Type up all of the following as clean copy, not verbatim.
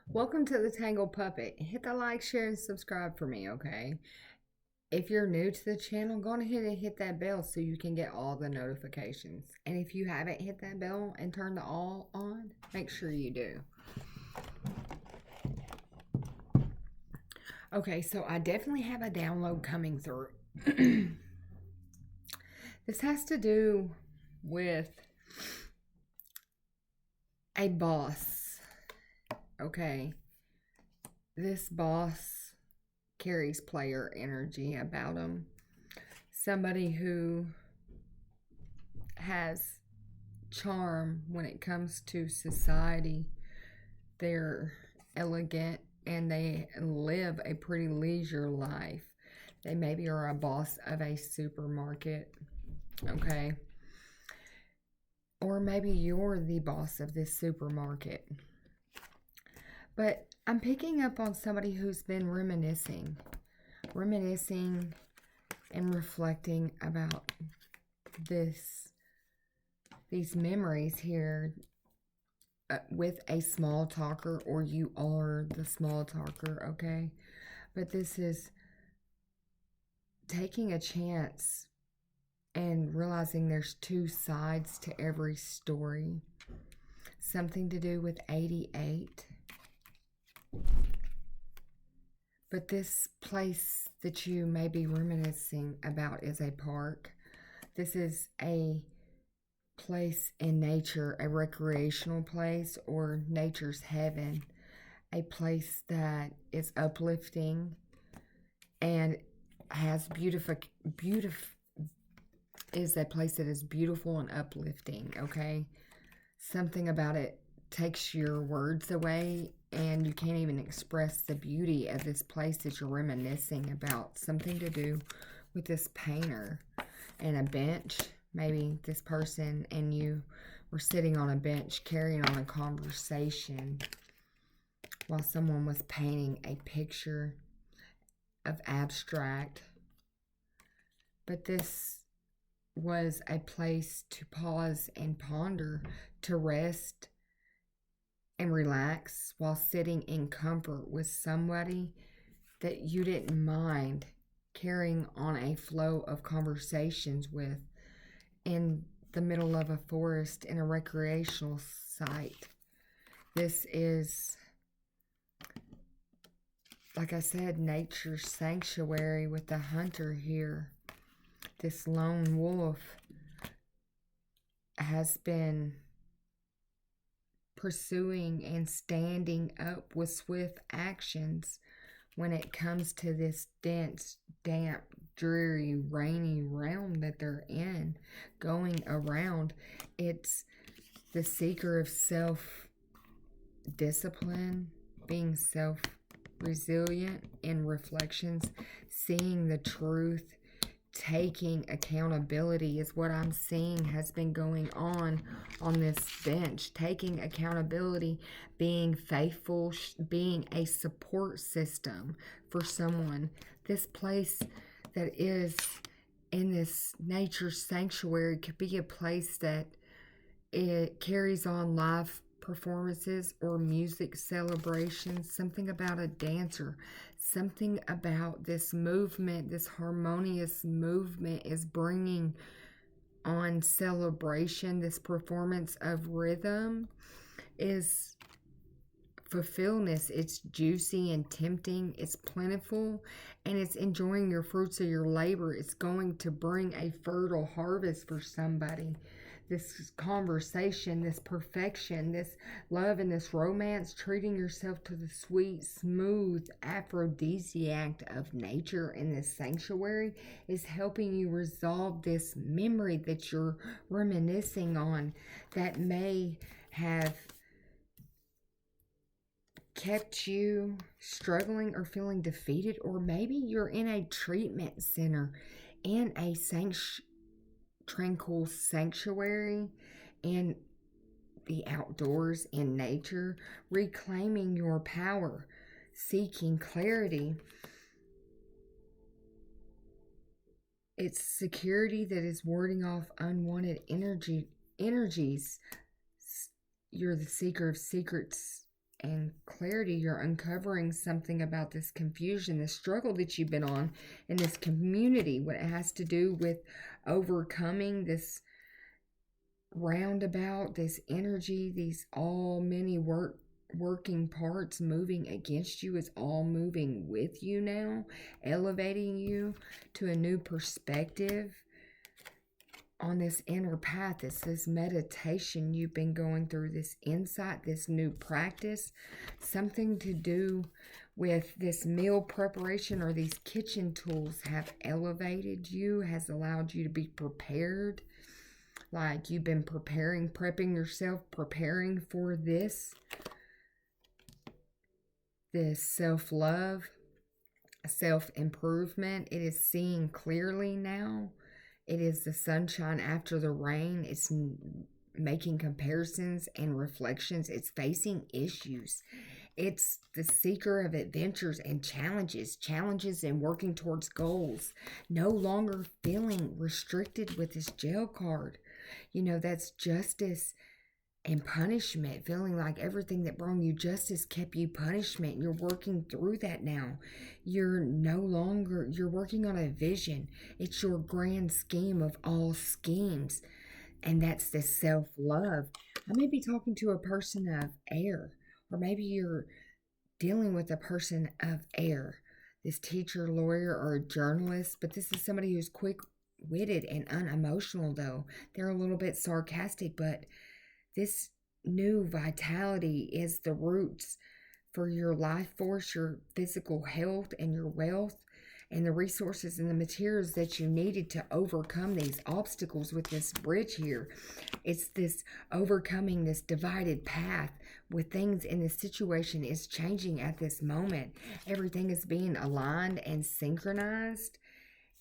Welcome to the Tangled Puppet. Hit the like, share, and subscribe for me, okay? If you're new to the channel, go ahead and hit that bell so you can get all the notifications. And if you haven't hit that bell and turned the all on, make sure you do. Okay, so I definitely have a download coming through. This has to do with a boss, okay? This boss carries player energy about him. Somebody who has charm when it comes to society. They're elegant and they live a pretty leisure life. They maybe are a boss of a supermarket, okay? Or maybe you're the boss of this supermarket. But I'm picking up on somebody who's been reminiscing and reflecting about these memories here with a small talker, or you are the small talker, okay? But this is taking a chance and realizing there's two sides to every story. Something to do with 88. But this place that you may be reminiscing about is a park. This is a place in nature, a recreational place, or nature's heaven, a place that is uplifting and has is a place that is beautiful and uplifting, okay? Something about it takes your words away and you can't even express the beauty of this place that you're reminiscing about. Something to do with this painter and a bench. Maybe this person and you were sitting on a bench carrying on a conversation while someone was painting a picture of abstract. But this was a place to pause and ponder, to rest and relax while sitting in comfort with somebody that you didn't mind carrying on a flow of conversations with in the middle of a forest in a recreational site. This is, like I said, nature's sanctuary with the hunter here. This lone wolf has been pursuing and standing up with swift actions when it comes to this dense, damp, dreary, rainy realm that they're in, going around. It's the seeker of self-discipline, being self-resilient in reflections, seeing the truth, taking accountability is what I'm seeing has been going on this bench. Taking accountability, being faithful, being a support system for someone. This place that is in this nature sanctuary could be a place that it carries on live performances or music celebrations, something about a dancer, something about this movement, this harmonious movement is bringing on celebration. This performance of rhythm is fulfillment. It's juicy and tempting, it's plentiful, and it's enjoying your fruits of your labor. It's going to bring a fertile harvest for somebody. This conversation, this perfection, this love, and this romance, treating yourself to the sweet, smooth aphrodisiac of nature in this sanctuary is helping you resolve this memory that you're reminiscing on that may have kept you struggling or feeling defeated, or maybe you're in a treatment center, in a tranquil sanctuary in the outdoors, in nature, reclaiming your power, seeking clarity. It's security that is warding off unwanted energies. You're the seeker of secrets and clarity. You're uncovering something about this confusion, this struggle that you've been on in this community, what it has to do with overcoming this roundabout, this energy, these all many working parts moving against you is all moving with you now, elevating you to a new perspective on this inner path. It's this meditation you've been going through, this insight, this new practice, something to do with this meal preparation or these kitchen tools have elevated you, has allowed you to be prepared. Like you've been prepping yourself, preparing for this self-love, self-improvement. It is seeing clearly now. It is the sunshine after the rain. It's making comparisons and reflections. It's facing issues. It's the seeker of adventures and challenges and working towards goals. No longer feeling restricted with this jail card. That's justice and punishment, feeling like everything that brought you justice kept you punishment. You're working through that now. You're working on a vision. It's your grand scheme of all schemes. And that's the self-love. I may be talking to a person of air, or maybe you're dealing with a person of air, this teacher, lawyer, or journalist, but this is somebody who's quick-witted and unemotional, though. They're a little bit sarcastic, but this new vitality is the roots for your life force, your physical health, and your wealth, and the resources and the materials that you needed to overcome these obstacles with this bridge here. It's this overcoming this divided path with things in this situation is changing at this moment. Everything is being aligned and synchronized,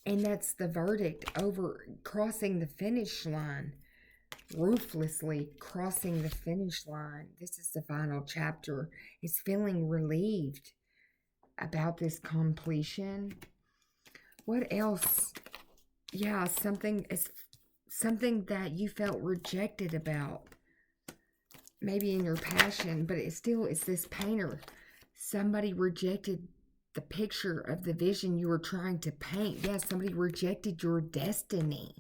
and that's the verdict over crossing the finish line. Ruthlessly crossing the finish line. This is the final chapter. It's feeling relieved about this completion. What else? Yeah, something that you felt rejected about. Maybe in your passion, but it's this painter. Somebody rejected the picture of the vision you were trying to paint. Yeah, somebody rejected your destiny,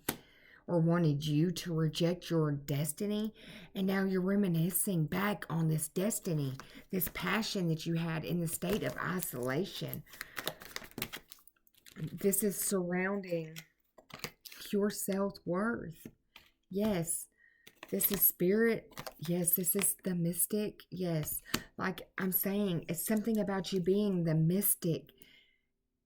or wanted you to reject your destiny, and now you're reminiscing back on this destiny, this passion that you had in the state of isolation. This is surrounding your self-worth. Yes, this is spirit. Yes, this is the mystic. Yes, like I'm saying, it's something about you being the mystic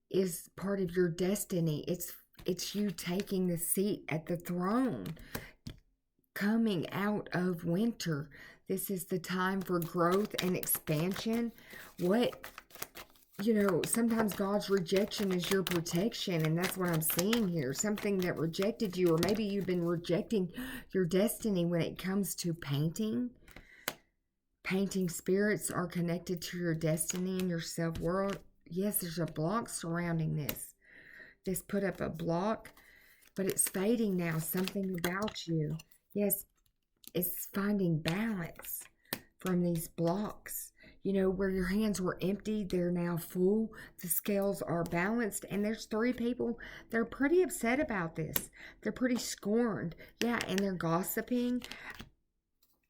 is part of your destiny. It's you taking the seat at the throne, coming out of winter. This is the time for growth and expansion. Sometimes God's rejection is your protection, and that's what I'm seeing here. Something that rejected you, or maybe you've been rejecting your destiny when it comes to painting. Painting spirits are connected to your destiny and your self-world. Yes, there's a block surrounding this. This put up a block, but it's fading now. Something about you. Yes, it's finding balance from these blocks. Where your hands were empty, they're now full. The scales are balanced, and there's 3 people. They're pretty upset about this. They're pretty scorned. Yeah, and they're gossiping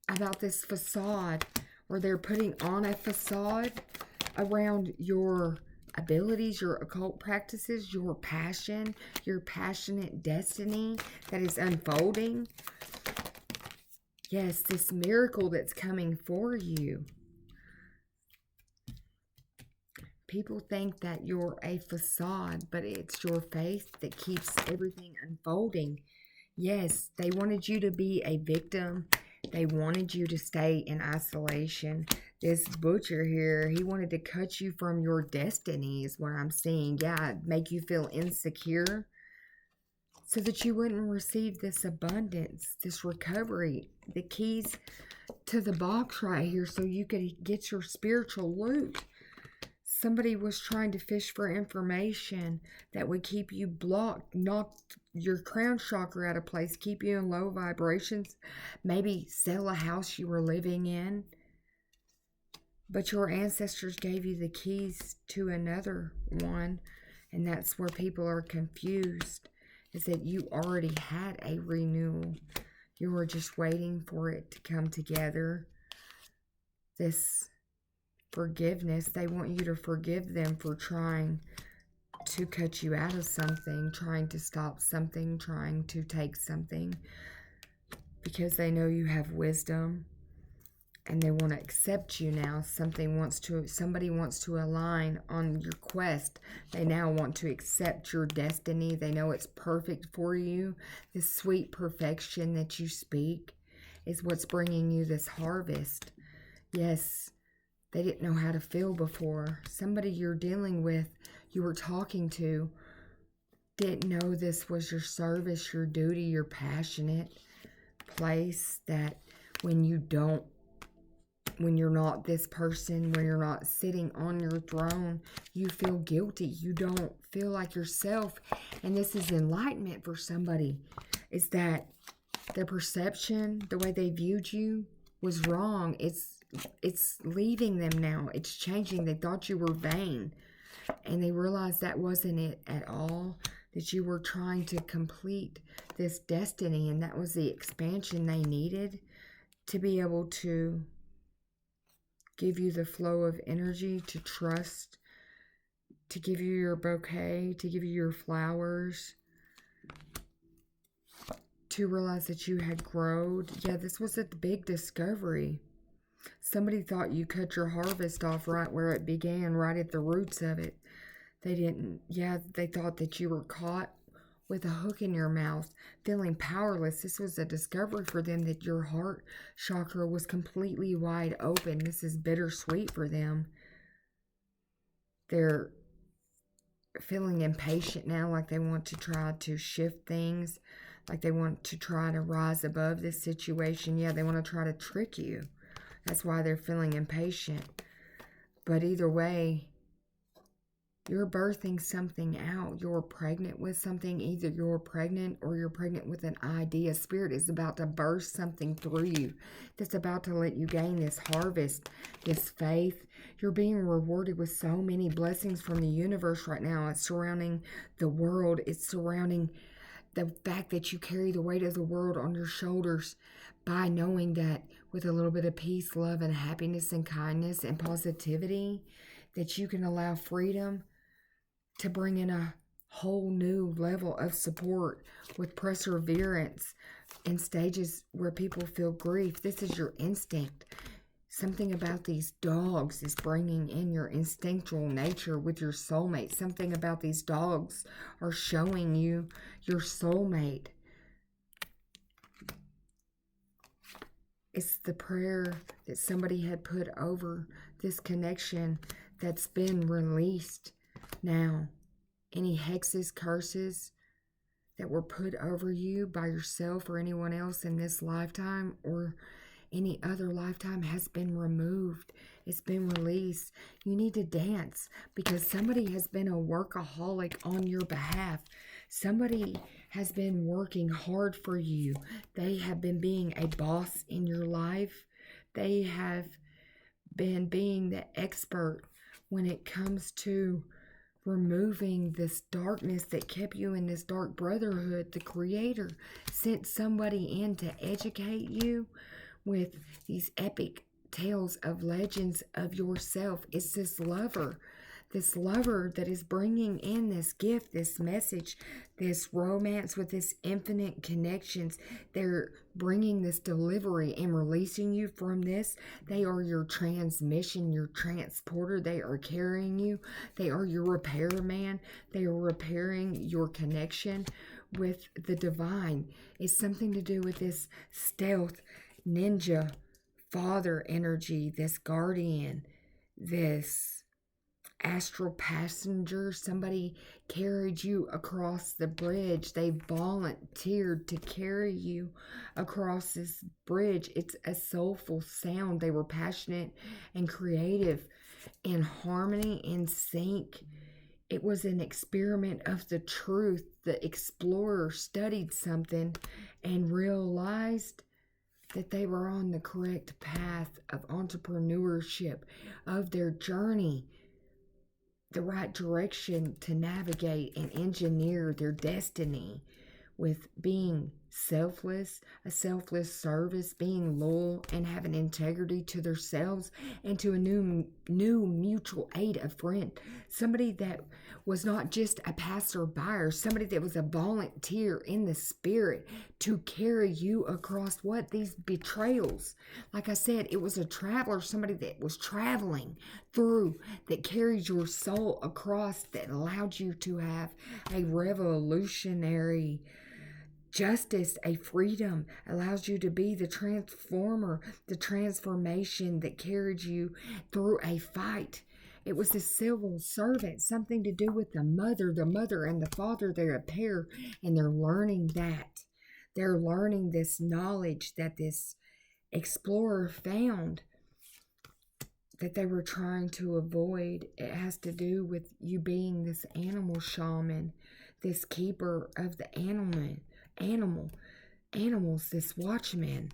about this facade, or they're putting on a facade around your abilities, your occult practices, your passion, your passionate destiny that is unfolding. Yes, this miracle that's coming for you. People think that you're a facade, but it's your faith that keeps everything unfolding. Yes, they wanted you to be a victim. They wanted you to stay in isolation. This butcher here, he wanted to cut you from your destiny is what I'm seeing. Yeah, make you feel insecure so that you wouldn't receive this abundance, this recovery, the keys to the box right here so you could get your spiritual loot. Somebody was trying to fish for information that would keep you blocked, knock your crown chakra out of place, keep you in low vibrations, maybe sell a house you were living in. But your ancestors gave you the keys to another one, and that's where people are confused, is that you already had a renewal. You were just waiting for it to come together. This forgiveness, they want you to forgive them for trying to cut you out of something, trying to stop something, trying to take something, because they know you have wisdom and they want to accept you now. Somebody wants to align on your quest. They now want to accept your destiny. They know it's perfect for you. This sweet perfection that you speak is what's bringing you this harvest. Yes, they didn't know how to feel before. Somebody you're dealing with, you were talking to, didn't know this was your service, your duty, your passionate place, that when you're not this person, when you're not sitting on your throne, you feel guilty. You don't feel like yourself. And this is enlightenment for somebody. Is that their perception, the way they viewed you, was wrong. It's leaving them now. It's changing. They thought you were vain. And they realized that wasn't it at all. That you were trying to complete this destiny. And that was the expansion they needed to be able to give you the flow of energy, to trust, to give you your bouquet, to give you your flowers, to realize that you had grown. Yeah, this was a big discovery. Somebody thought you cut your harvest off right where it began, right at the roots of it. They didn't. Yeah, they thought that you were caught with a hook in your mouth, feeling powerless. This was a discovery for them, that your heart chakra was completely wide open. This is bittersweet for them. They're feeling impatient now, like they want to try to shift things, like they want to try to rise above this situation. Yeah, they want to try to trick you. That's why they're feeling impatient. But either way, you're birthing something out. You're pregnant with something. Either you're pregnant or you're pregnant with an idea. Spirit is about to burst something through you that's about to let you gain this harvest, this faith. You're being rewarded with so many blessings from the universe right now. It's surrounding the world. It's surrounding the fact that you carry the weight of the world on your shoulders, by knowing that with a little bit of peace, love, and happiness and kindness and positivity, that you can allow freedom to bring in a whole new level of support with perseverance in stages where people feel grief. This is your instinct. Something about these dogs is bringing in your instinctual nature with your soulmate. Something about these dogs are showing you your soulmate. It's the prayer that somebody had put over this connection that's been released now. Any hexes, curses that were put over you by yourself or anyone else in this lifetime or any other lifetime has been removed. It's been released. You need to dance, because somebody has been a workaholic on your behalf. Somebody has been working hard for you. They have been being a boss in your life. They have been being the expert when it comes to removing this darkness that kept you in this dark brotherhood. The Creator sent somebody in to educate you with these epic tales of legends of yourself. It's this lover that is bringing in this gift, this message, this romance with this infinite connections. They're bringing this delivery and releasing you from this. They are your transmission, your transporter. They are carrying you. They are your repairman. They are repairing your connection with the divine. It's something to do with this stealth ninja father energy, this guardian, this astral passenger. Somebody carried you across the bridge. They volunteered to carry you across this bridge. It's a soulful sound. They were passionate and creative, in harmony, in sync. It was an experiment of the truth. The explorer studied something and realized that they were on the correct path of entrepreneurship, of their journey, the right direction to navigate and engineer their destiny with being selfless, a selfless service, being loyal and having integrity to themselves and to a new mutual aid, a friend, somebody that was not just a passerby, or somebody that was a volunteer in the spirit to carry you across what these betrayals. Like I said, it was a traveler, somebody that was traveling through, that carried your soul across, that allowed you to have a revolutionary justice, a freedom, allows you to be the transformer, the transformation that carried you through a fight. It was a civil servant, something to do with the mother and the father. They're a pair, and they're learning that. They're learning this knowledge that this explorer found that they were trying to avoid. It has to do with you being this animal shaman, this keeper of the animals, this watchman.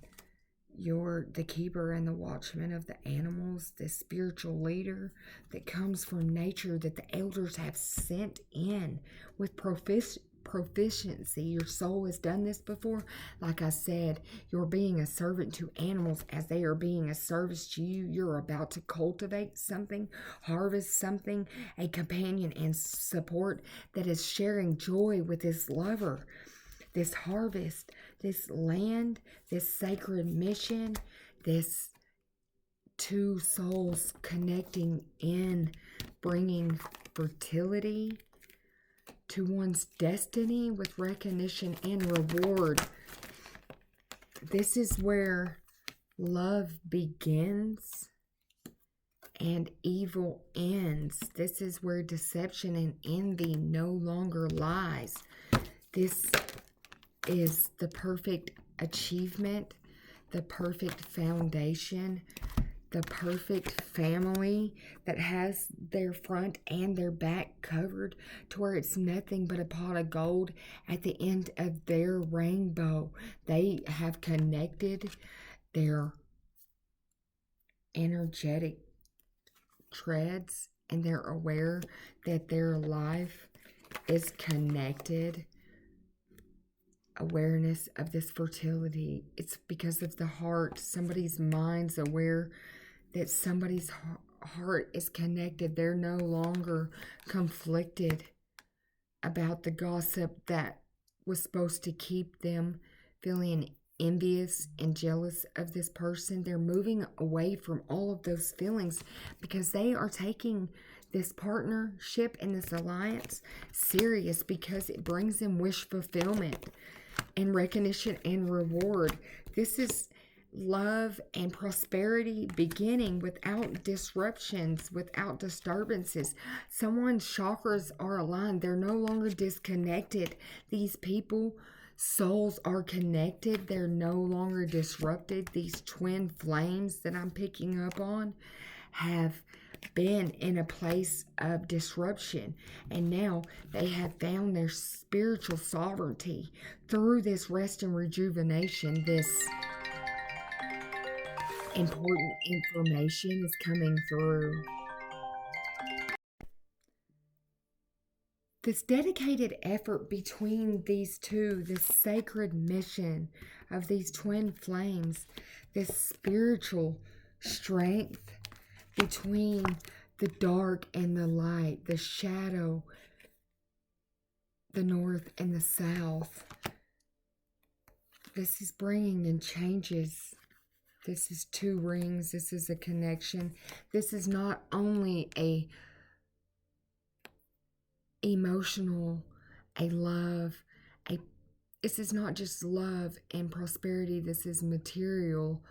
You're the keeper and the watchman of the animals, this spiritual leader that comes from nature, that the elders have sent in with proficiency. Your soul has done this before. Like I said, you're being a servant to animals as they are being a service to you. You're about to cultivate something, harvest something, a companion and support that is sharing joy with this lover. This harvest, this land, this sacred mission, this two souls connecting in, bringing fertility to one's destiny with recognition and reward. This is where love begins and evil ends. This is where deception and envy no longer lies. This is the perfect achievement, the perfect foundation, the perfect family that has their front and their back covered to where it's nothing but a pot of gold at the end of their rainbow. They have connected their energetic treads, and they're aware that their life is connected. Awareness of this fertility, it's because of the heart. Somebody's mind's aware that somebody's heart is connected. They're no longer conflicted about the gossip that was supposed to keep them feeling envious and jealous of this person. They're moving away from all of those feelings because they are taking this partnership and this alliance serious, because it brings them wish fulfillment and recognition and reward. This is love and prosperity beginning without disruptions, without disturbances. Someone's chakras are aligned. They're no longer disconnected. These people, souls are connected. They're no longer disrupted. These twin flames that I'm picking up on have been in a place of disruption, and now they have found their spiritual sovereignty through this rest and rejuvenation. This important information is coming through. This dedicated effort between these two, this sacred mission of these twin flames, this spiritual strength between the dark and the light, the shadow, the north and the south. This is bringing in changes. This is two rings. This is a connection. This is not only a emotional, a love, this is not just love and prosperity. This is material,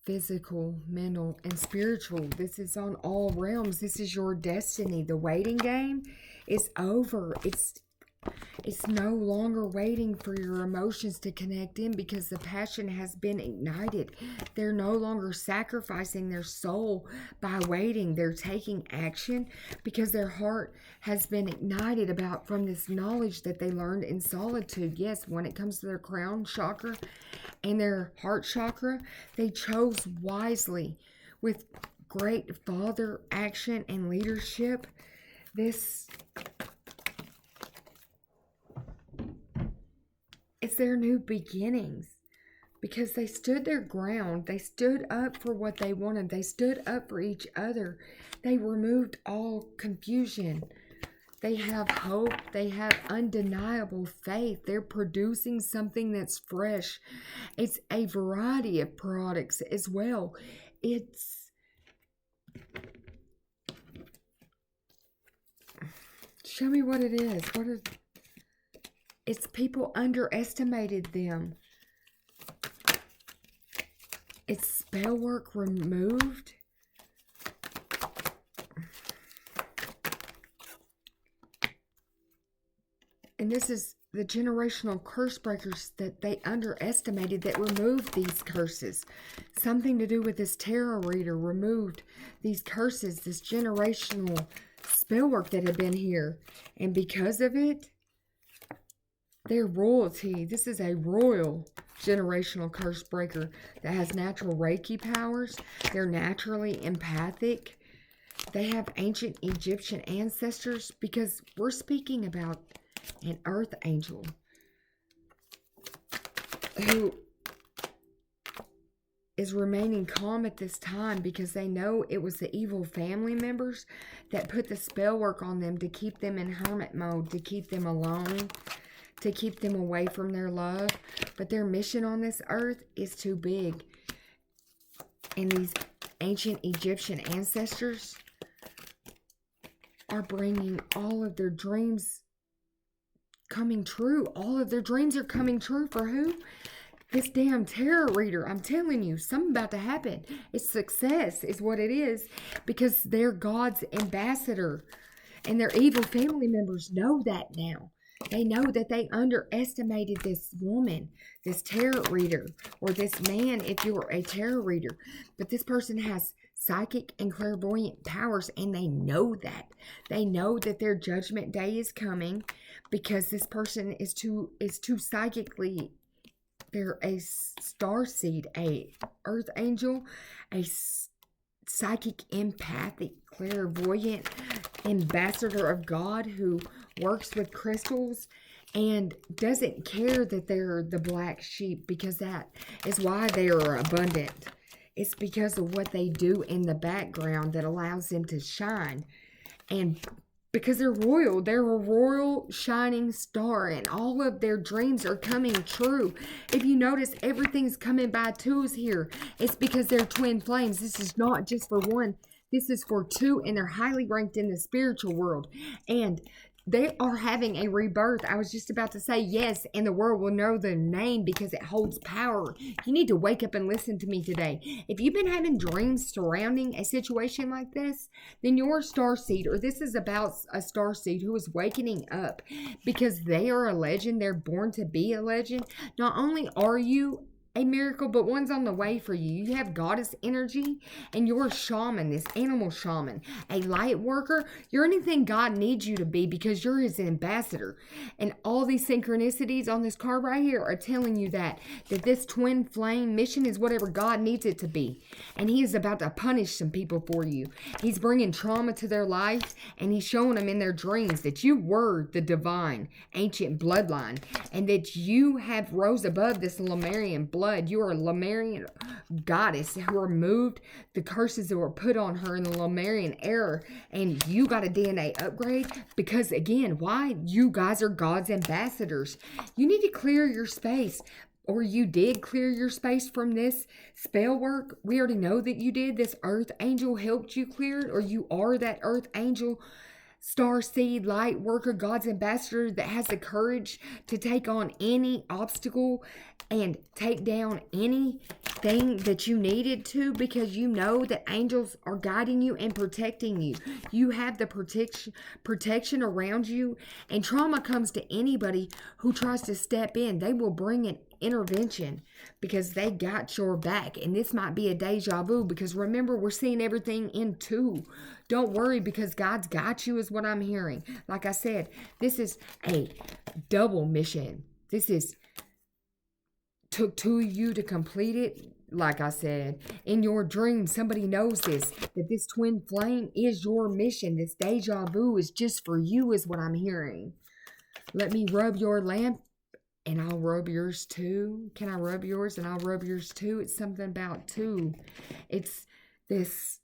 physical, mental, and spiritual. This is on all realms. This is your destiny. The waiting game is over. It's It's no longer waiting for your emotions to connect in because the passion has been ignited. They're no longer sacrificing their soul by waiting. They're taking action because their heart has been ignited about from this knowledge that they learned in solitude. Yes, when it comes to their crown chakra and their heart chakra, they chose wisely with great father action and leadership. It's their new beginnings because they stood their ground. They stood up for what they wanted. They stood up for each other. They removed all confusion. They have hope. They have undeniable faith. They're producing something that's fresh. It's a variety of products as well. Show me what it is. It's people underestimated them. It's spell work removed. And this is the generational curse breakers that they underestimated that removed these curses. Something to do with this tarot reader removed these curses, this generational spell work that had been here. And because of it, their royalty, this is a royal generational curse breaker that has natural Reiki powers. They're naturally empathic. They have ancient Egyptian ancestors because we're speaking about an earth angel who is remaining calm at this time because they know it was the evil family members that put the spell work on them to keep them in hermit mode, to keep them alone, to keep them away from their love. But their mission on this earth is too big. And these ancient Egyptian ancestors are bringing all of their dreams coming true. All of their dreams are coming true for who? This damn tarot reader. I'm telling you, something about to happen. It's success is what it is because they're God's ambassador. And their evil family members know that now. They know that they underestimated this woman, this tarot reader, or this man if you're a tarot reader. But this person has psychic and clairvoyant powers, and they know that. They know that their judgment day is coming because this person is too psychically. They're a star seed, a earth angel, a psychic, empathic, clairvoyant ambassador of God who works with crystals and doesn't care that they're the black sheep because that is why they are abundant. It's because of what they do in the background that allows them to shine. And because they're royal, they're a royal shining star, and all of their dreams are coming true. If you notice, everything's coming by twos here. It's because they're twin flames. This is not just for one. This is for two, and they're highly ranked in the spiritual world. And they are having a rebirth. I was just about to say yes, and the world will know their name because it holds power. You need to wake up and listen to me today. If you've been having dreams surrounding a situation like this, then you're a starseed, or this is about a starseed who is wakening up because they are a legend. They're born to be a legend. Not only are you a miracle, but one's on the way for you. You have goddess energy, and you're a shaman, this animal shaman, a light worker. You're anything God needs you to be because you're his ambassador. And all these synchronicities on this card right here are telling you that this twin flame mission is whatever God needs it to be. And he is about to punish some people for you. He's bringing trauma to their life, and he's showing them in their dreams that you were the divine ancient bloodline, and that you have rose above this Lemurian blood. You are a Lemurian goddess who removed the curses that were put on her in the Lemurian era, and you got a DNA upgrade because, again, why? You guys are God's ambassadors. You need to clear your space, or you did clear your space from this spell work. We already know that you did. This earth angel helped you clear it, or you are that earth angel, star seed, light worker, God's ambassador that has the courage to take on any obstacle and take down anything thing that you needed to, because you know that angels are guiding you and protecting you. You have the protection around you, and trauma comes to anybody who tries to step in. They will bring an intervention because they got your back. And this might be a deja vu, because remember, we're seeing everything in two. Don't worry, because God's got you, is what I'm hearing. Like I said, this is a double mission. This is took two of you to complete it. Like I said, in your dream, somebody knows this, that this twin flame is your mission. This deja vu is just for you, is what I'm hearing. Let me rub your lamp, and I'll rub yours too. Can I rub yours and I'll rub yours too? It's something about two. It's this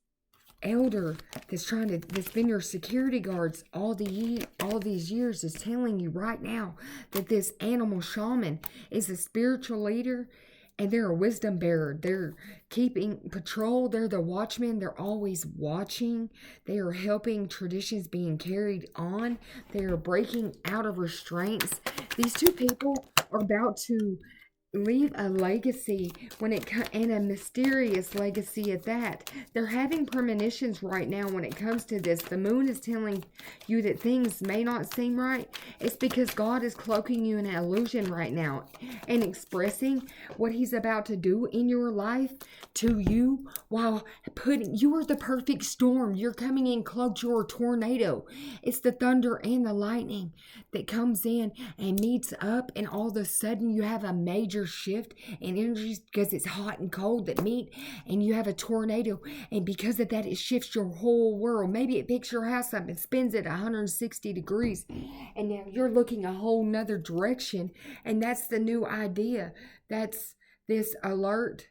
elder that's been your security guards all these years, is telling you right now that this animal shaman is a spiritual leader, and they're a wisdom bearer. They're keeping patrol. They're the watchmen. They're always watching. They are helping traditions being carried on. They are breaking out of restraints. These two people are about to leave a legacy, and a mysterious legacy at that. They're having premonitions right now when it comes to this. The moon is telling you that things may not seem right. It's because God is cloaking you in an illusion right now and expressing what he's about to do in your life to you, while you are the perfect storm. You're coming in cloaked. You're a tornado. It's the thunder and the lightning that comes in and meets up, and all of a sudden you have a major shift in energies, because it's hot and cold that meet, and you have a tornado, and because of that, it shifts your whole world. Maybe it picks your house up and spins it 160 degrees, and now you're looking a whole nother direction. And that's the new idea. That's this alert,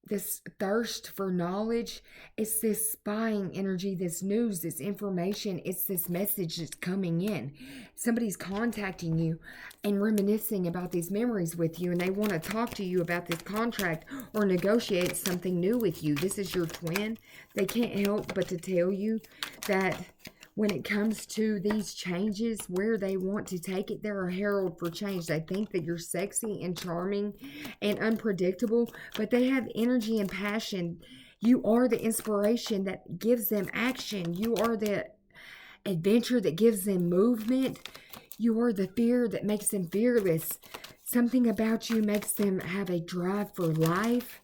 this thirst for knowledge. It's this spying energy, this news, this information. It's this message that's coming in. Somebody's contacting you and reminiscing about these memories with you, and they want to talk to you about this contract or negotiate something new with you. This is your twin. They can't help but to tell you that when it comes to these changes, where they want to take it, they're a herald for change. They think that you're sexy and charming and unpredictable, but they have energy and passion. You are the inspiration that gives them action. You are the adventure that gives them movement. You are the fear that makes them fearless. Something about you makes them have a drive for life.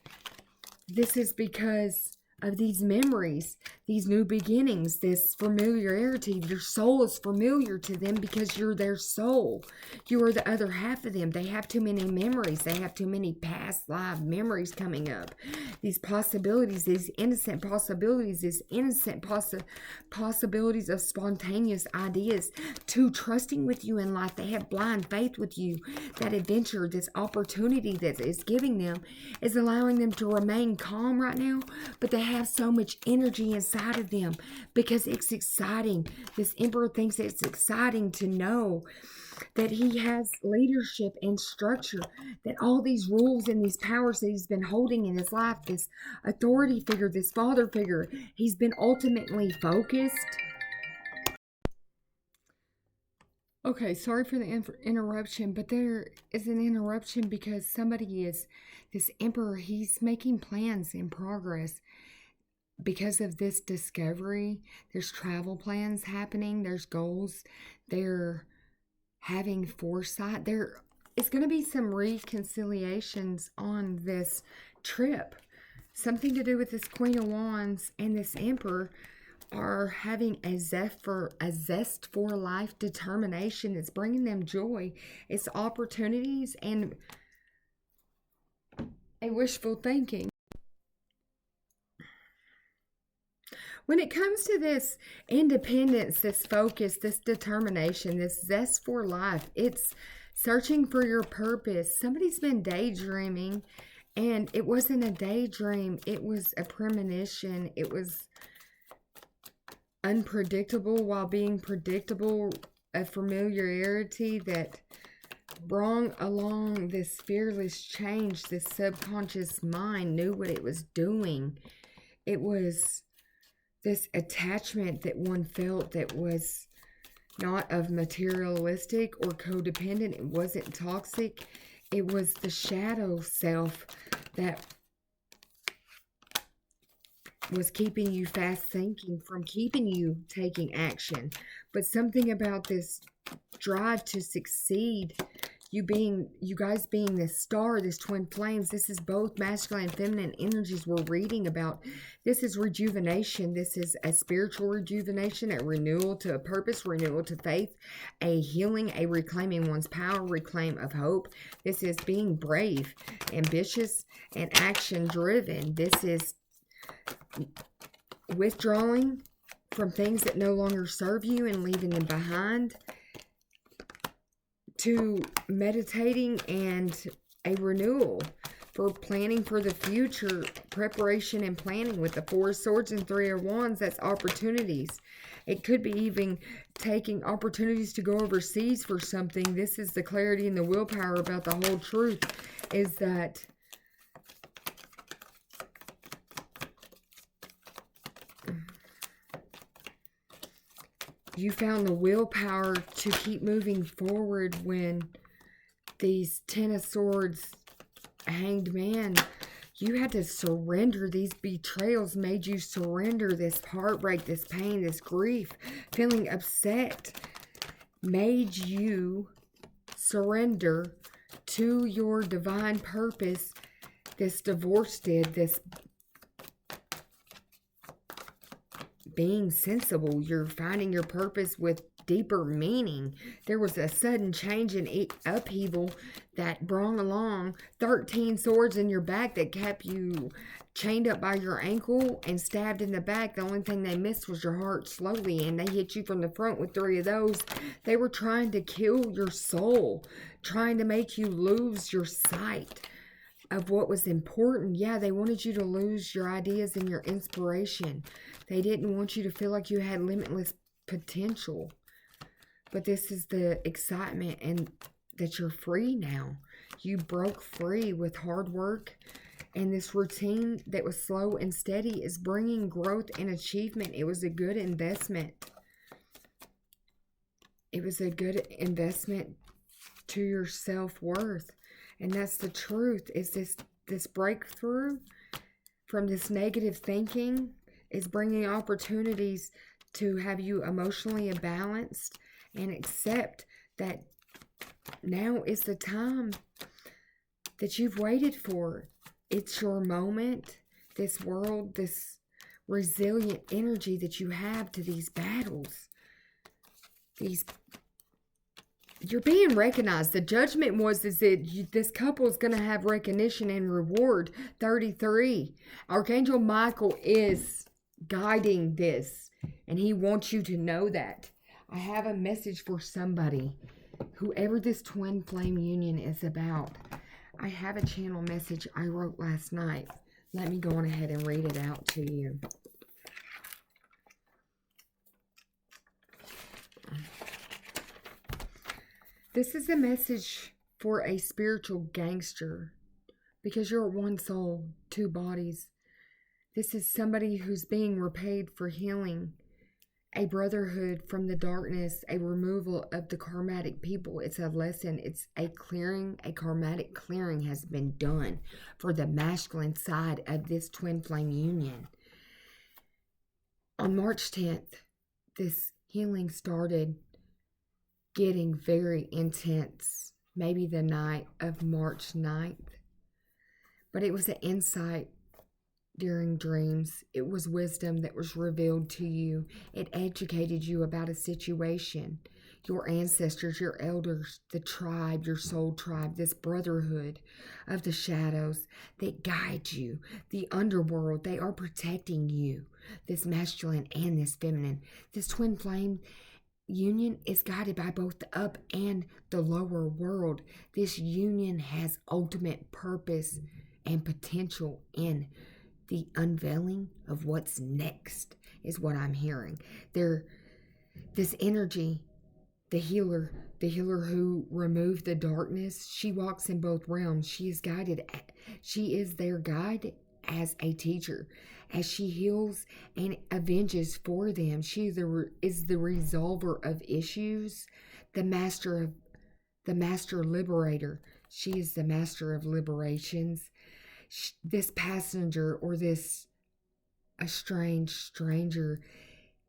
This is because of these memories, these new beginnings, this familiarity. Your soul is familiar to them because you're their soul. You are the other half of them. They have too many memories. They have too many past life memories coming up. These possibilities, these innocent possibilities, these innocent possibilities of spontaneous ideas. Too trusting with you in life. They have blind faith with you. That adventure, this opportunity that is giving them, is allowing them to remain calm right now, but they have so much energy inside of them because it's exciting. This emperor thinks it's exciting to know that he has leadership and structure, that all these rules and these powers that he's been holding in his life, this authority figure, this father figure, he's been ultimately focused. Okay, sorry for the interruption, but there is an interruption because this emperor, he's making plans in progress. Because of this discovery, there's travel plans happening, there's goals, they're having foresight. It's going to be some reconciliations on this trip. Something to do with this Queen of Wands and this Emperor are having a zest for life, determination. It's bringing them joy. It's opportunities and a wishful thinking. When it comes to this independence, this focus, this determination, this zest for life, it's searching for your purpose. Somebody's been daydreaming, and it wasn't a daydream. It was a premonition. It was unpredictable while being predictable, a familiarity that brought along this fearless change. This subconscious mind knew what it was doing. It was this attachment that one felt that was not of materialistic or codependent. It wasn't toxic. It was the shadow self that was keeping you fast thinking from keeping you taking action. But something about this drive to succeed, you guys being this star, this twin flames, this is both masculine and feminine energies we're reading about. This is rejuvenation. This is a spiritual rejuvenation, a renewal to a purpose, renewal to faith, a healing, a reclaiming one's power, reclaim of hope. This is being brave, ambitious, and action driven. This is withdrawing from things that no longer serve you and leaving them behind, to meditating and a renewal, for planning for the future, preparation and planning with the Four of Swords and Three of Wands. That's opportunities. It could be even taking opportunities to go overseas for something. This is the clarity and the willpower about the whole truth, is that you found the willpower to keep moving forward when these Ten of Swords, Hanged Man, you had to surrender. These betrayals made you surrender this heartbreak, this pain, this grief, feeling upset, made you surrender to your divine purpose. This divorce did, this being sensible. You're finding your purpose with deeper meaning. There was a sudden change in upheaval that brought along 13 swords in your back that kept you chained up by your ankle and stabbed in the back. The only thing they missed was your heart slowly, and they hit you from the front with 3 of those. They were trying to kill your soul, trying to make you lose your sight of what was important. Yeah, they wanted you to lose your ideas and your inspiration. They didn't want you to feel like you had limitless potential. But this is the excitement, and that you're free now. You broke free with hard work, and this routine that was slow and steady is bringing growth and achievement. It was a good investment. It was a good investment to your self-worth. And that's the truth, is this breakthrough from this negative thinking is bringing opportunities to have you emotionally balanced, and accept that now is the time that you've waited for. It's your moment. This world, this resilient energy that you have to these battles, you're being recognized. The judgment was is that this couple is going to have recognition and reward. 33. Archangel Michael is guiding this, and he wants you to know that. I have a message for somebody, whoever this twin flame union is about. I have a channel message I wrote last night. Let me go on ahead and read it out to you. This is a message for a spiritual gangster, because you're one soul, 2 bodies. This is somebody who's being repaid for healing, a brotherhood from the darkness, a removal of the karmatic people. It's a lesson. It's a clearing. A karmatic clearing has been done for the masculine side of this twin flame union. On March 10th, this healing started getting very intense, maybe the night of March 9th. But it was an insight during dreams. It was wisdom that was revealed to you. It educated you about a situation. Your ancestors, your elders, the tribe, your soul tribe, this brotherhood of the shadows that guide you, the underworld, they are protecting you. This masculine and this feminine. This twin flame union is guided by both the up and the lower world. This union has ultimate purpose and potential in the unveiling of what's next, is what I'm hearing. This energy, the healer who removed the darkness, she walks in both realms. She is guided. She is their guide as a teacher. As she heals and avenges for them, she is the resolver of issues, the master liberator. She is the master of liberations. This passenger or this a strange stranger.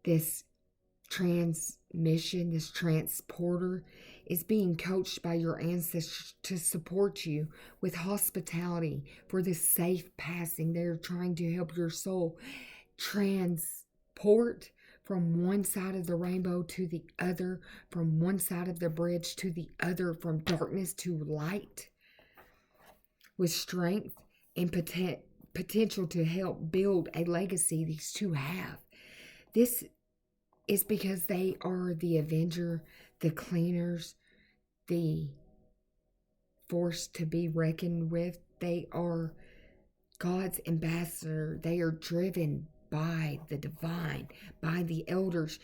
This transmission, this transporter, is being coached by your ancestors to support you with hospitality for this safe passing. They're trying to help your soul transport from one side of the rainbow to the other, from one side of the bridge to the other, from darkness to light, with strength and potential to help build a legacy these two have. This is because they are the avenger, the cleaners, the force to be reckoned with. They are God's ambassador. They are driven by the divine, by the elders.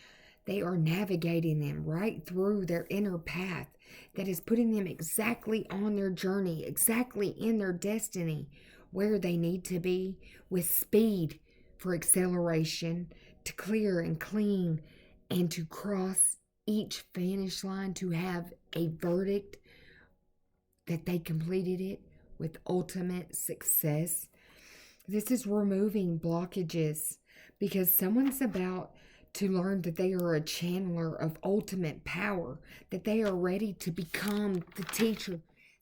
They are navigating them right through their inner path that is putting them exactly on their journey, exactly in their destiny, where they need to be, with speed for acceleration, to clear and clean, and to cross each finish line, to have a verdict that they completed it with ultimate success. This is removing blockages because someone's about to learn that they are a channeler of ultimate power, that they are ready to become the teacher,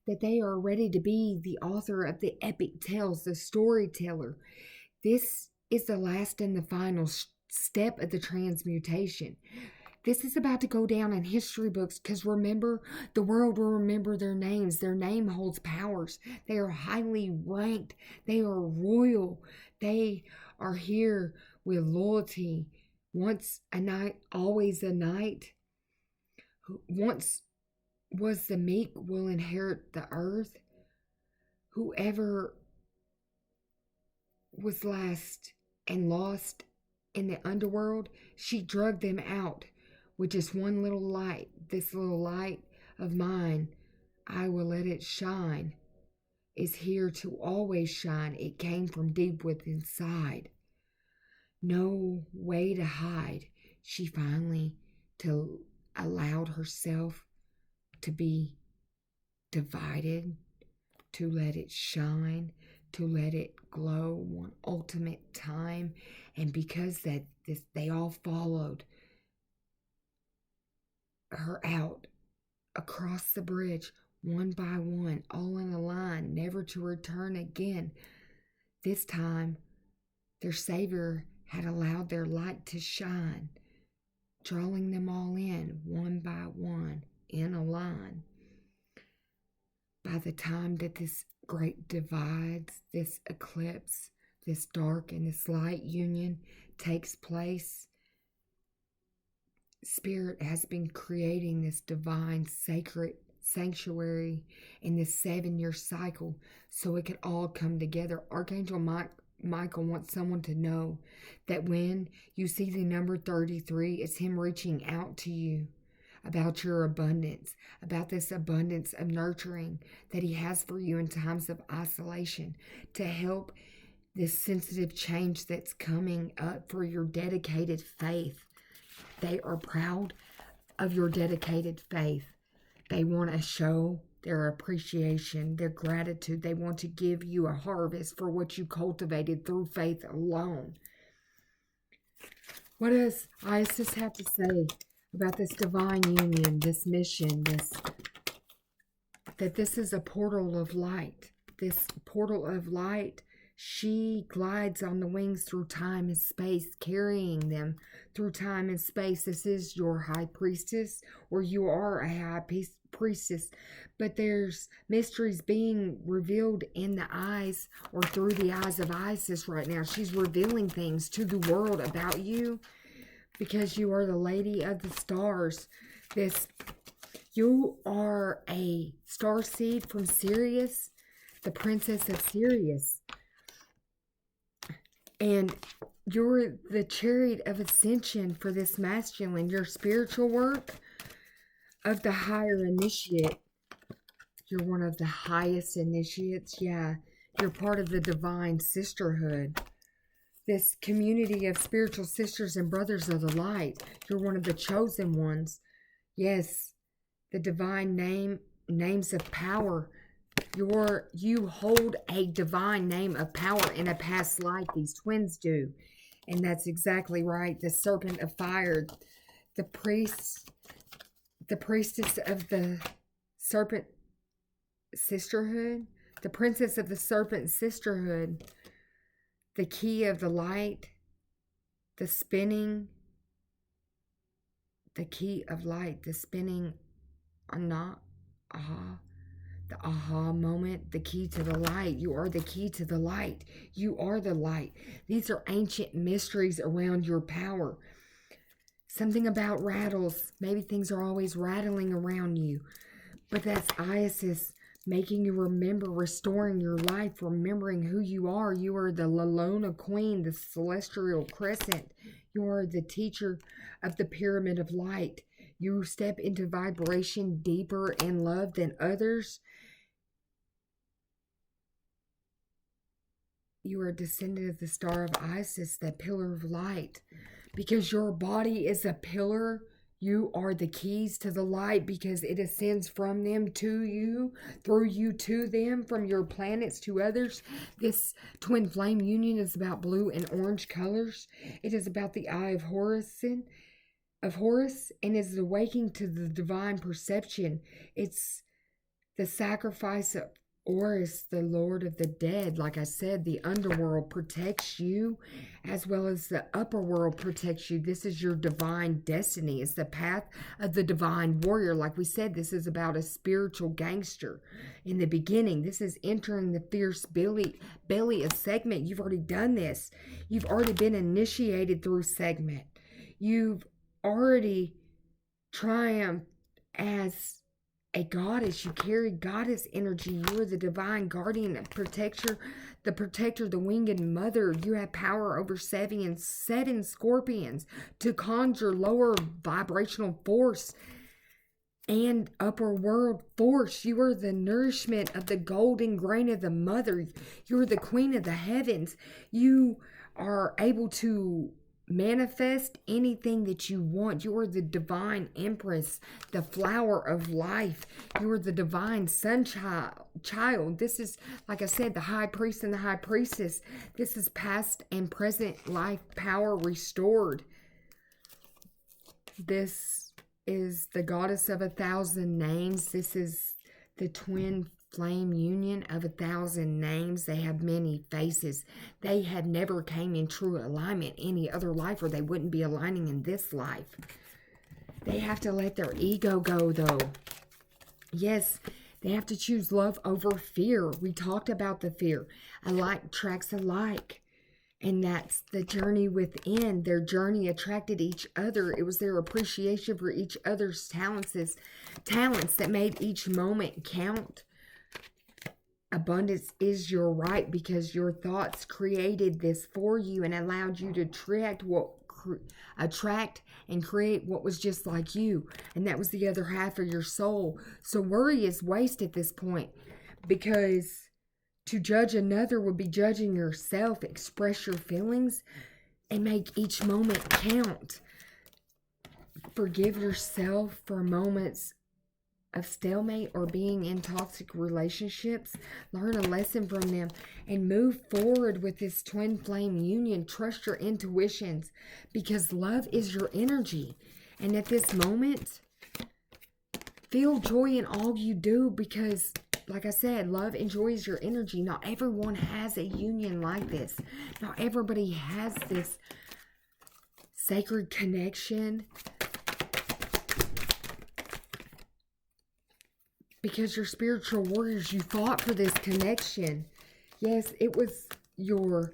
that they are ready to be the author of the epic tales, the storyteller. This is the last and the final step of the transmutation. This is about to go down in history books because remember, the world will remember their names. Their name holds powers. They are highly ranked. They are royal. They are here with loyalty. Once a knight, always a knight. Once was the meek will inherit the earth. Whoever was last and lost in the underworld, she drugged them out with just one little light. This little light of mine, I will let it shine, is here to always shine. It came from deep within inside. No way to hide. She finally allowed herself to be divided, to let it shine, to let it glow one ultimate time. And because they all followed her out across the bridge, one by one, all in a line, never to return again. This time, their Savior had allowed their light to shine, drawing them all in, one by one, in a line. By the time that this great divides, this eclipse, this dark and this light union takes place, Spirit has been creating this divine sacred sanctuary in this 7-year cycle so it could all come together. Archangel Michael wants someone to know that when you see the number 33, it's him reaching out to you about your abundance, about this abundance of nurturing that he has for you in times of isolation, to help this sensitive change that's coming up for your dedicated faith. They are proud of your dedicated faith. They want to show their appreciation, their gratitude. They want to give you a harvest for what you cultivated through faith alone. What does Isis have to say about this divine union, this mission, that this is a portal of light? This portal of light, she glides on the wings through time and space, carrying them through time and space. This is your high priestess, or you are a high priestess, but there's mysteries being revealed in the eyes or through the eyes of Isis right now. She's revealing things to the world about you because you are the lady of the stars. You are a star seed from Sirius, the princess of Sirius. And you're the chariot of ascension for this masculine. Your spiritual work of the higher initiate. You're one of the highest initiates. Yeah, you're part of the divine sisterhood. This community of spiritual sisters and brothers of the light. You're one of the chosen ones. Yes, the divine names of power. You hold a divine name of power in a past life. These twins do. And that's exactly right. The serpent of fire, the priestess of the serpent sisterhood, the princess of the serpent sisterhood, the key of the light, the spinning, the key of light, the spinning, not aha, the aha moment, the key to the light. You are the key to the light. You are the light. These are ancient mysteries around your power. Something about rattles. Maybe things are always rattling around you. But that's Isis making you remember, restoring your life, remembering who you are. You are the Lalona Queen, the celestial crescent. You are the teacher of the pyramid of light. You step into vibration deeper in love than others. You are a descendant of the star of Isis, that pillar of light. Because your body is a pillar, you are the keys to the light, because it ascends from them to you, through you to them, from your planets to others. This twin flame union is about blue and orange colors. It is about the eye of Horus, and is awakening to the divine perception. It's the sacrifice of Horus, the Lord of the dead. Like I said, the underworld protects you as well as the upper world protects you. This is your divine destiny. It's the path of the divine warrior. Like we said, this is about a spiritual gangster. In the beginning, this is entering the fierce belly of segment. You've already done this. You've already been initiated through segment. You've already triumphed as a goddess. You carry goddess energy. You are the divine guardian, the protector, the winged mother. You have power over seven scorpions to conjure lower vibrational force and upper world force. You are the nourishment of the golden grain of the mother. You are the queen of the heavens. You are able to manifest anything that you want. You are the divine empress, the flower of life. You are the divine sun child. This is, like I said, the high priest and the high priestess. This is past and present life power restored. This is the goddess of 1,000 names. This is the twin flame union of 1,000 names. They have many faces. They have never came in true alignment any other life, or they wouldn't be aligning in this life. They have to let their ego go, though. Yes, they have to choose love over fear. We talked about the fear. Alike attracts alike. And that's the journey within. Their journey attracted each other. It was their appreciation for each other's talents that made each moment count. Abundance is your right, because your thoughts created this for you and allowed you to attract and create what was just like you. And that was the other half of your soul. So worry is waste at this point, because to judge another would be judging yourself. Express your feelings and make each moment count. Forgive yourself for moments of stalemate or being in toxic relationships. Learn a lesson from them and move forward with this twin flame union. Trust your intuitions, because love is your energy. And at this moment, feel joy in all you do, because like I said, love enjoys your energy. Not everyone has a union like this. Not everybody has this sacred connection, because you're spiritual warriors. You fought for this connection. Yes, it was your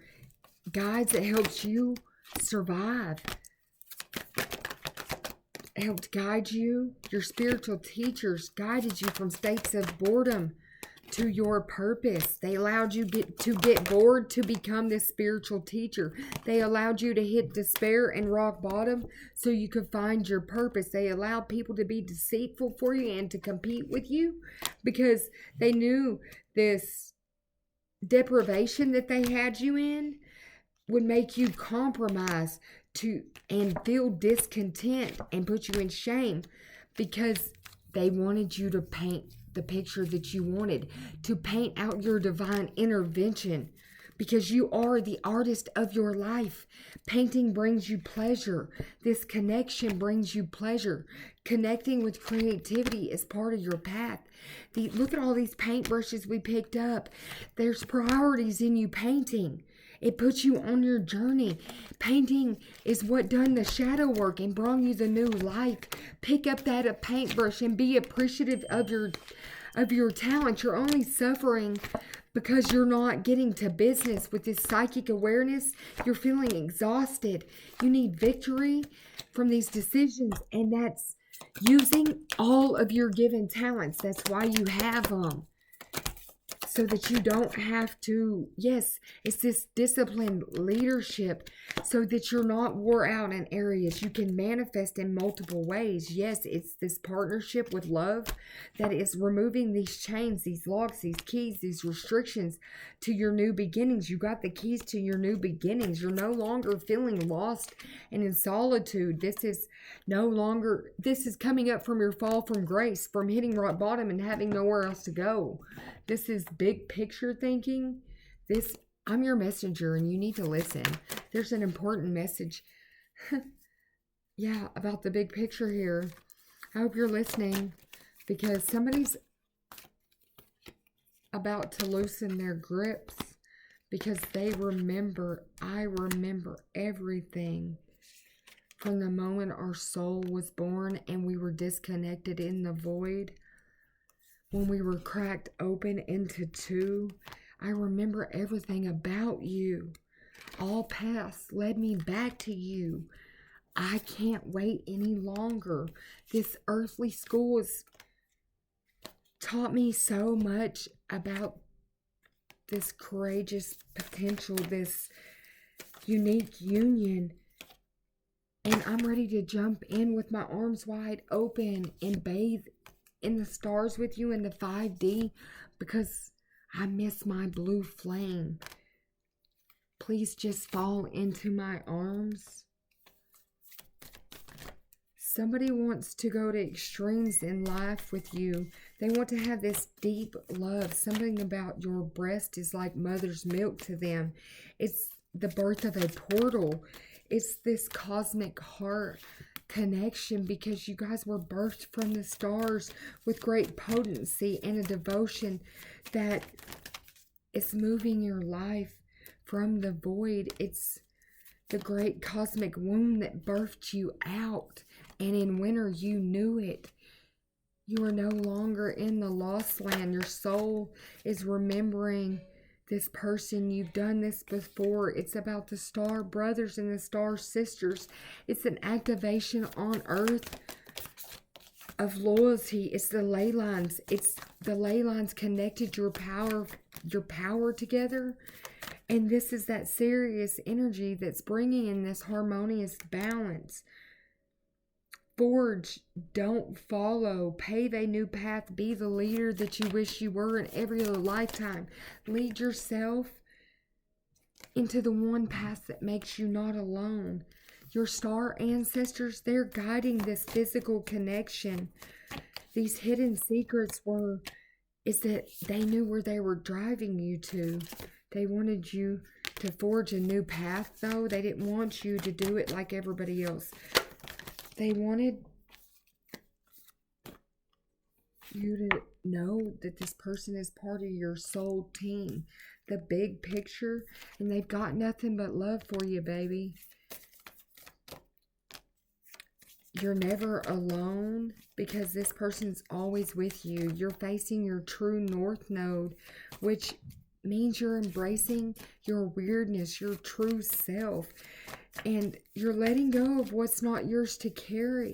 guides that helped you survive, helped guide you. Your spiritual teachers guided you from states of boredom to your purpose. They allowed you to get bored to become this spiritual teacher. They allowed you to hit despair and rock bottom so you could find your purpose. They allowed people to be deceitful for you and to compete with you, because they knew this deprivation that they had you in would make you compromise and feel discontent and put you in shame, because they wanted you to paint the picture that you wanted, to paint out your divine intervention, because you are the artist of your life. Painting brings you pleasure. This connection brings you pleasure. Connecting with creativity is part of your path. Look at all these paintbrushes we picked up. There's priorities in you painting. It puts you on your journey. Painting is what done the shadow work and brought you the new light. Pick up that paintbrush and be appreciative of your talent. You're only suffering because you're not getting to business with this psychic awareness. You're feeling exhausted. You need victory from these decisions, and that's using all of your given talents. That's why you have them. So that you don't have to, yes, it's this disciplined leadership so that you're not wore out in areas. You can manifest in multiple ways. Yes, it's this partnership with love that is removing these chains, these locks, these keys, these restrictions to your new beginnings. You got the keys to your new beginnings. You're no longer feeling lost and in solitude. This is coming up from your fall from grace, from hitting rock bottom and having nowhere else to go. This is big picture thinking. I'm your messenger and you need to listen. There's an important message yeah, about the big picture here. I hope you're listening, because somebody's about to loosen their grips because I remember everything from the moment our soul was born and we were disconnected in the void. When we were cracked open into two, I remember everything about you. All paths led me back to you. I can't wait any longer. This earthly school has taught me so much about this courageous potential, this unique union. And I'm ready to jump in with my arms wide open and bathe in the stars with you in the 5D, because I miss my blue flame. Please just fall into my arms. Somebody wants to go to extremes in life with you. They want to have this deep love. Something about your breast is like mother's milk to them. It's the birth of a portal. It's this cosmic heart connection, because you guys were birthed from the stars with great potency and a devotion that is moving your life from the void. It's the great cosmic womb that birthed you out, and in winter you knew it. You are no longer in the lost land. Your soul is remembering this person. You've done this before. It's about the star brothers and the star sisters. It's an activation on earth of loyalty. It's the ley lines. It's the ley lines connected your power together. And this is that serious energy that's bringing in this harmonious balance. Forge, don't follow. Pave a new path. Be the leader that you wish you were in every other lifetime. Lead yourself into the one path that makes you not alone. Your star ancestors, they're guiding this physical connection. These hidden secrets is that they knew where they were driving you to. They wanted you to forge a new path, though. They didn't want you to do it like everybody else. They wanted you to know that this person is part of your soul team, the big picture, and they've got nothing but love for you, baby. You're never alone, because this person's always with you. You're facing your true north node, which means you're embracing your weirdness, your true self. And you're letting go of what's not yours to carry.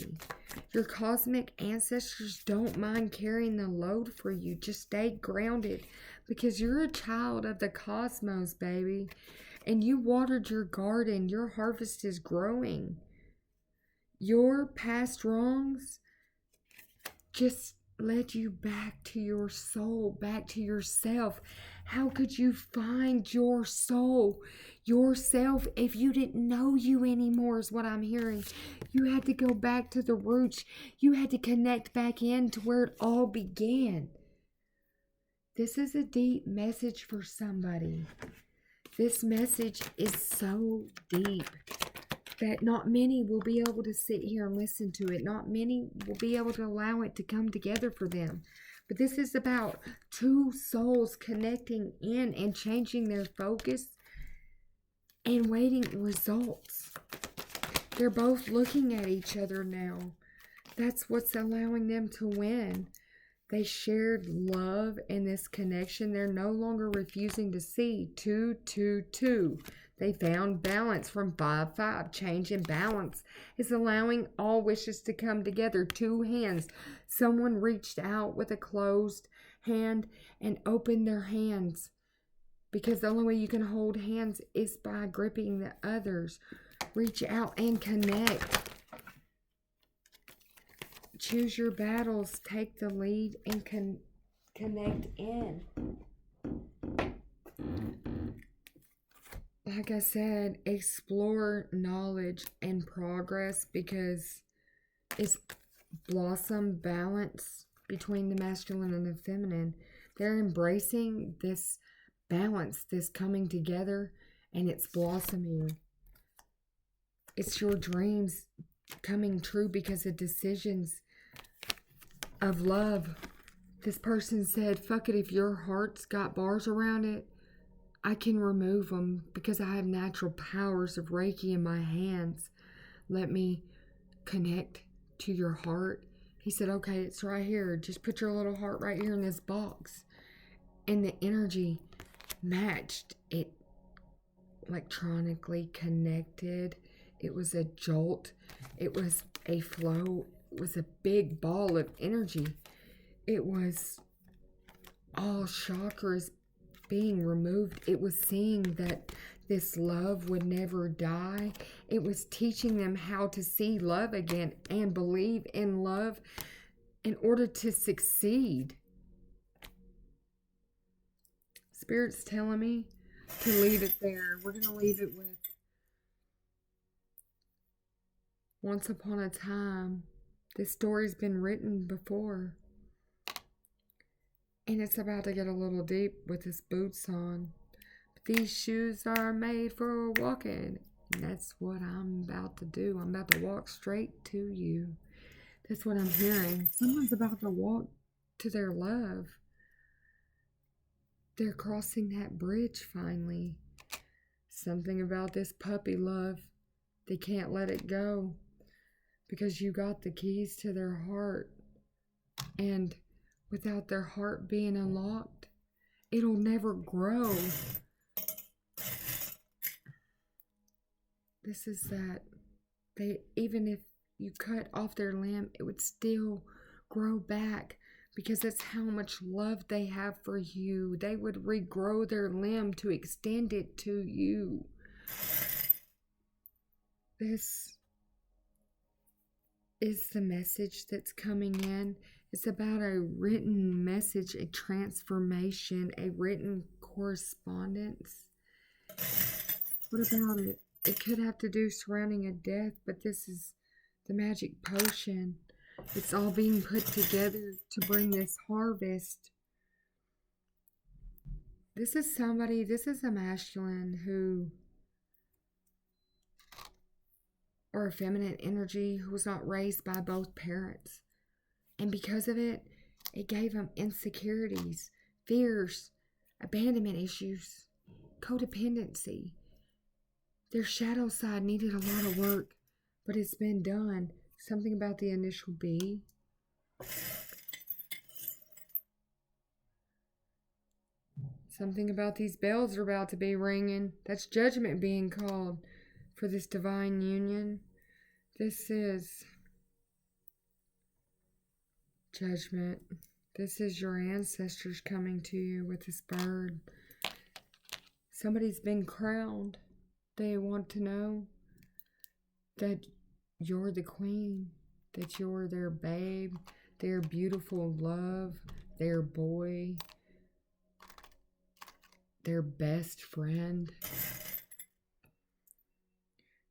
Your cosmic ancestors don't mind carrying the load for you. Just stay grounded, because you're a child of the cosmos, baby. And you watered your garden. Your harvest is growing. Your past wrongs just led you back to your soul, back to yourself. How could you find your soul, yourself, if you didn't know you anymore, is what I'm hearing. You had to go back to the roots. You had to connect back in to where it all began. This is a deep message for somebody. This message is so deep that not many will be able to sit here and listen to it. Not many will be able to allow it to come together for them. But this is about two souls connecting in and changing their focus and waiting results. They're both looking at each other now. That's what's allowing them to win. They shared love and this connection. They're no longer refusing to see 2, 2, 2. They found balance from 5, 5. Change in balance is allowing all wishes to come together. 2 hands. Someone reached out with a closed hand and opened their hands. Because the only way you can hold hands is by gripping the others. Reach out and connect. Choose your battles. Take the lead and connect in. Like I said, explore knowledge and progress, because it's blossom balance between the masculine and the feminine. They're embracing this balance, this coming together, and it's blossoming. It's your dreams coming true because of decisions of love. This person said, fuck it, if your heart's got bars around it, I can remove them because I have natural powers of Reiki in my hands. Let me connect to your heart. He said, okay, it's right here. Just put your little heart right here in this box. And the energy matched. It electronically connected. It was a jolt. It was a flow. It was a big ball of energy. It was all chakras being removed. It was seeing that this love would never die. It was teaching them how to see love again and believe in love in order to succeed. Spirit's telling me to leave it there. We're going to leave it with once upon a time. This story's been written before. And it's about to get a little deep with his boots on. But these shoes are made for walking. And that's what I'm about to do. I'm about to walk straight to you. That's what I'm hearing. Someone's about to walk to their love. They're crossing that bridge finally. Something about this puppy love. They can't let it go. Because you got the keys to their heart. And without their heart being unlocked, it'll never grow. This is that they, even if you cut off their limb, it would still grow back, because that's how much love they have for you. They would regrow their limb to extend it to you. This is the message that's coming in. It's about a written message, a transformation, a written correspondence. What about it? It could have to do surrounding a death, but this is the magic potion. It's all being put together to bring this harvest. This is somebody, this is a masculine who, or a feminine energy who was not raised by both parents. And because of it, it gave them insecurities, fears, abandonment issues, codependency. Their shadow side needed a lot of work, but it's been done. Something about the initial B. Something about these bells are about to be ringing. That's judgment being called for this divine union. This is judgment. This is your ancestors coming to you with this bird. Somebody's been crowned. They want to know that you're the queen, that you're their babe, their beautiful love, their boy, their best friend.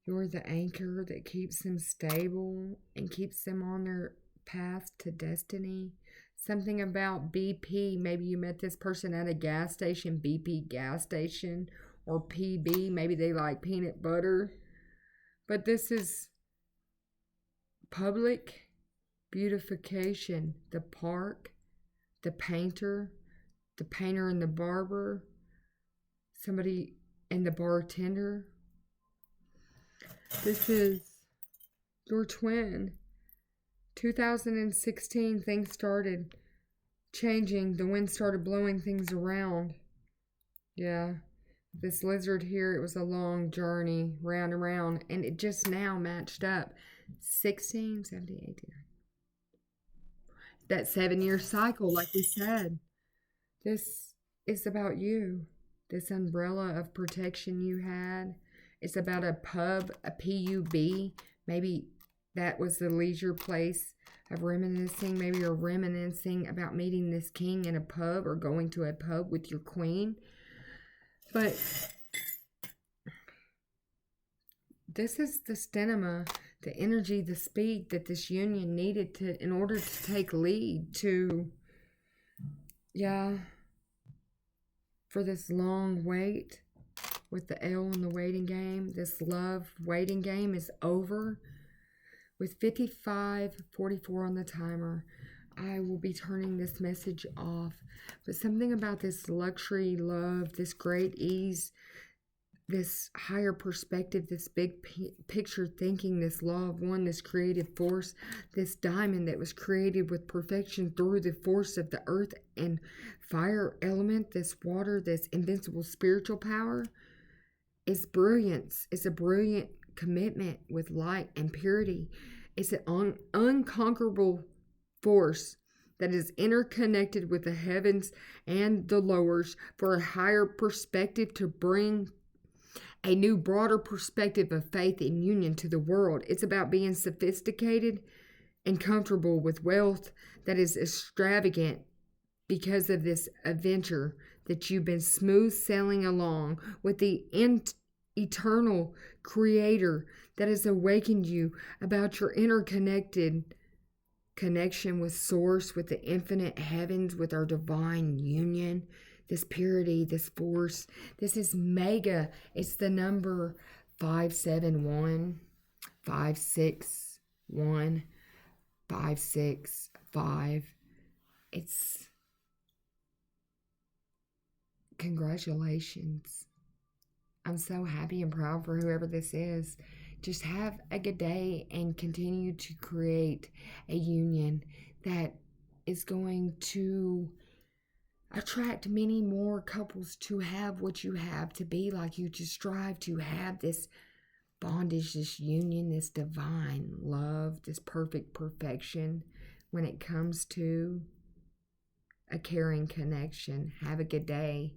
You're the anchor that keeps them stable and keeps them on their path to destiny. Something about BP. Maybe you met this person at a gas station, BP gas station, or PB. Maybe they like peanut butter. But this is public beautification. The park, the painter and the barber, somebody and the bartender. This is your twin. 2016, things started changing. The wind started blowing things around. Yeah. This lizard here, it was a long journey, round and round, and it just now matched up. 16, 17, 18. That 7-year cycle, like we said. This is about you. This umbrella of protection you had. It's about a pub, a PUB. Maybe that was the leisure place of reminiscing. Maybe you're reminiscing about meeting this king in a pub or going to a pub with your queen. But this is the stinema, the energy, the speed that this union needed to, in order to take lead to, for this long wait with the L in the waiting game. This love waiting game is over. With 55:44 on the timer, I will be turning this message off. But something about this luxury love, this great ease, this higher perspective, this big picture thinking, this law of one, this creative force, this diamond that was created with perfection through the force of the earth and fire element, this water, this invincible spiritual power, is brilliance. It's a brilliant commitment with light and purity. It's an unconquerable force that is interconnected with the heavens and the lowers for a higher perspective, to bring a new, broader perspective of faith and union to the world. It's about being sophisticated and comfortable with wealth that is extravagant because of this adventure that you've been smooth sailing along with the eternal creator that has awakened you about your interconnected connection with source, with the infinite heavens, with our divine union, this purity, this force. This is mega. It's the number 571, 561, 565. It's congratulations. I'm so happy and proud for whoever this is. Just have a good day and continue to create a union that is going to attract many more couples to have what you have, to be like you, to strive to have this bondage, this union, this divine love, this perfect perfection when it comes to a caring connection. Have a good day.